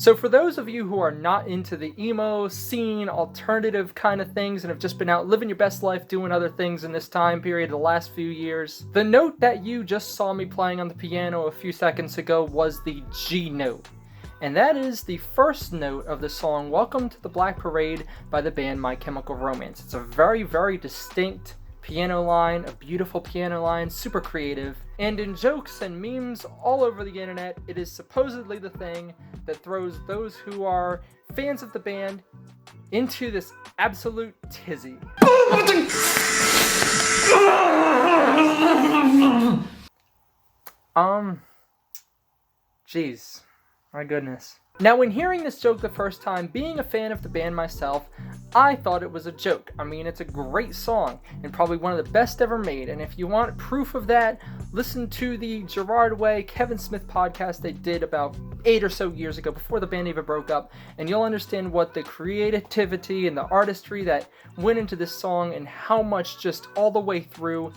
So for those of you who are not into the emo scene, alternative kind of things, and have just been out living your best life doing other things in this time period the last few years, the note that you just saw me playing on the piano a few seconds ago was the G note. And that is the first note of the song Welcome to the Black Parade by the band My Chemical Romance. It's a very, very distinct piano line, a beautiful piano line, super creative, and in jokes and memes all over the internet, it is supposedly the thing that throws those who are fans of the band into this absolute tizzy. Jeez, my goodness. Now, when hearing this joke the first time, being a fan of the band myself, I thought it was a joke. I mean, it's a great song, and probably one of the best ever made, and if you want proof of that, listen to the Gerard Way, Kevin Smith podcast they did about 8 or so years ago, before the band even broke up, and you'll understand what the creativity and the artistry that went into this song, and how much just all the way through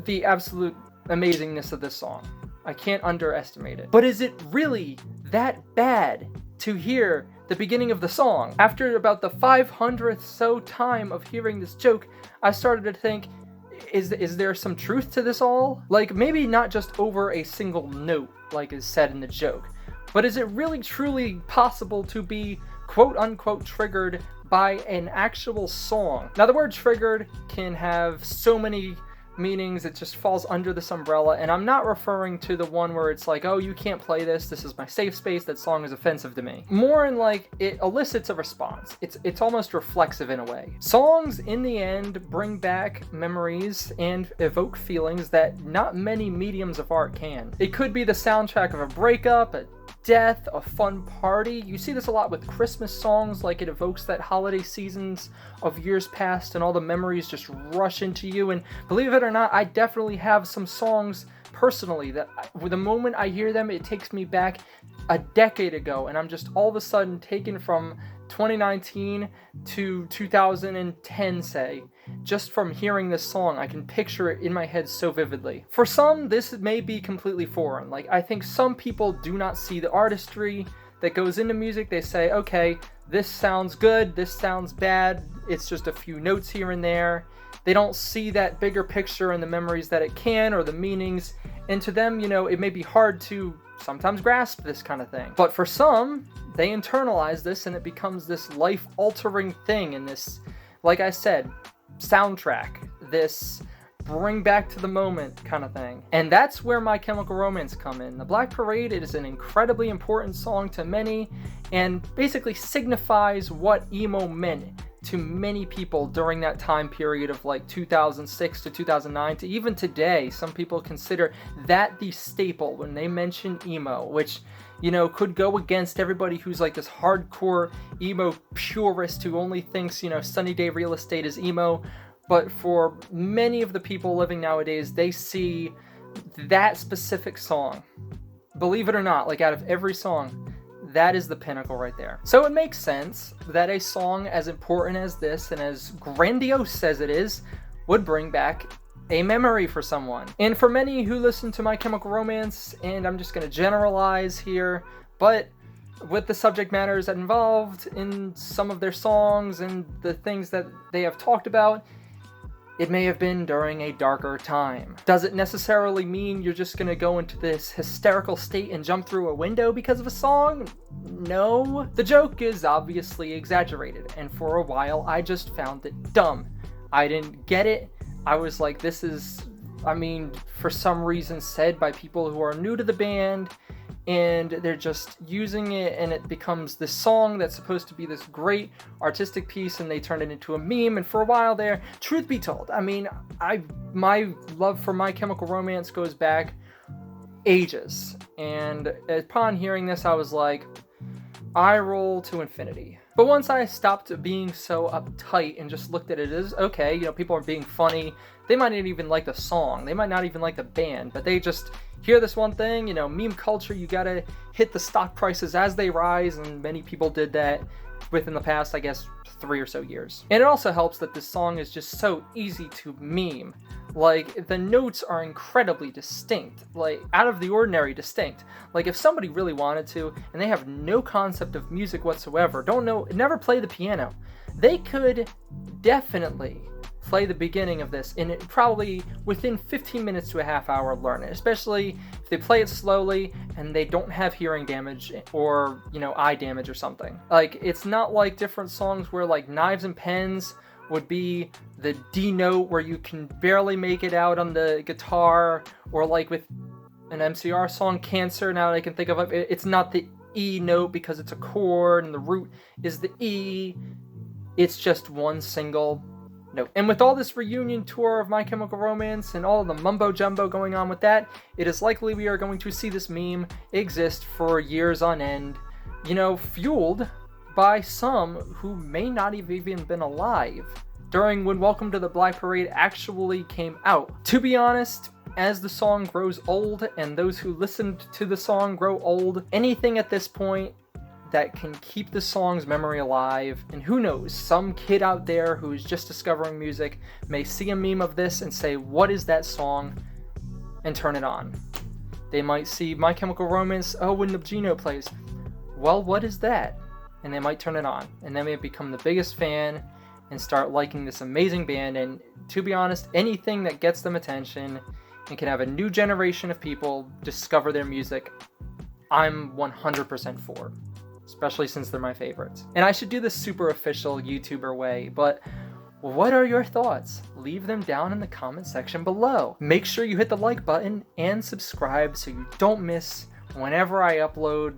the absolute amazingness of this song. I can't underestimate it. But is it really that bad to hear the beginning of the song? After about the 500th so time of hearing this joke, I started to think, is there some truth to this all? Like, maybe not just over a single note, like is said in the joke, but is it really truly possible to be quote-unquote triggered by an actual song? Now, the word triggered can have so many meanings, it just falls under this umbrella, and I'm not referring to the one where it's like, oh, you can't play this is my safe space, that song is offensive to me. More in like, it elicits a response. It's almost reflexive in a way. Songs, in the end, bring back memories and evoke feelings that not many mediums of art can. It could be the soundtrack of a breakup, a death, a fun party. You see this a lot with Christmas songs, like it evokes that holiday seasons of years past and all the memories just rush into you. And believe it or not, I definitely have some songs personally that the moment I hear them, it takes me back a decade ago, and I'm just all of a sudden taken from 2019 to 2010, say, just from hearing this song. I can picture it in my head so vividly. For some, this may be completely foreign. Like, I think some people do not see the artistry that goes into music. They say, okay, this sounds good, this sounds bad, it's just a few notes here and there. They don't see that bigger picture and the memories that it can, or the meanings, and to them, you know, it may be hard to sometimes grasp this kind of thing. But for some, they internalize this and it becomes this life-altering thing, and this, like I said, soundtrack, this bring back to the moment kind of thing. And that's where My Chemical Romance come in. The Black Parade, it is an incredibly important song to many, and basically signifies what emo meant to many people during that time period of like 2006 to 2009 to even today. Some people consider that the staple when they mention emo, which, you know, could go against everybody who's like this hardcore emo purist who only thinks, you know, Sunny Day Real Estate is emo. But for many of the people living nowadays, they see that specific song, believe it or not, like out of every song, that is the pinnacle right there. So it makes sense that a song as important as this and as grandiose as it is would bring back a memory for someone. And for many who listen to My Chemical Romance, and I'm just going to generalize here, but with the subject matters involved in some of their songs and the things that they have talked about, it may have been during a darker time. Does it necessarily mean you're just gonna go into this hysterical state and jump through a window because of a song? No. The joke is obviously exaggerated, and for a while I just found it dumb. I didn't get it. I was like, this is, I mean, for some reason said by people who are new to the band, and they're just using it, and it becomes this song that's supposed to be this great artistic piece, and they turn it into a meme. And for a while there, truth be told, I mean, my love for My Chemical Romance goes back ages, and upon hearing this, I was like, eye roll to infinity. But once I stopped being so uptight and just looked at it as, okay, you know, people are being funny, they might not even like the song, they might not even like the band, but they just hear this one thing, you know, meme culture, you gotta hit the stock prices as they rise, and many people did that within the past, I guess, 3 or so years. And it also helps that this song is just so easy to meme. Like, the notes are incredibly distinct, like, out of the ordinary distinct. Like, if somebody really wanted to, and they have no concept of music whatsoever, don't know, never play the piano, they could definitely play the beginning of this, and probably within 15 minutes to a half hour learn it, especially if they play it slowly and they don't have hearing damage or, you know, eye damage or something. Like, it's not like different songs where, like, Knives and Pens would be the D note where you can barely make it out on the guitar, or like with an MCR song, Cancer, now that I can think of it, it's not the E note because it's a chord and the root is the E. It's just one single note. And with all this reunion tour of My Chemical Romance and all of the mumbo jumbo going on with that, it is likely we are going to see this meme exist for years on end, you know, fueled by some who may not have even been alive during when Welcome to the Black Parade actually came out. To be honest, as the song grows old and those who listened to the song grow old, anything at this point that can keep the song's memory alive, and who knows, some kid out there who is just discovering music may see a meme of this and say, what is that song, and turn it on. They might see My Chemical Romance, oh, when the Gino plays, well, what is that? And they might turn it on, and they may become the biggest fan and start liking this amazing band. And to be honest, anything that gets them attention and can have a new generation of people discover their music, I'm 100% for, especially since they're my favorites. And I should do this super official YouTuber way, but what are your thoughts? Leave them down in the comment section below. Make sure you hit the like button and subscribe so you don't miss whenever I upload,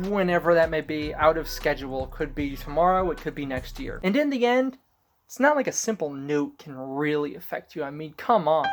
whenever that may be, out of schedule. Could be tomorrow, it could be next year. And in the end, it's not like a simple note can really affect you. I mean, come on.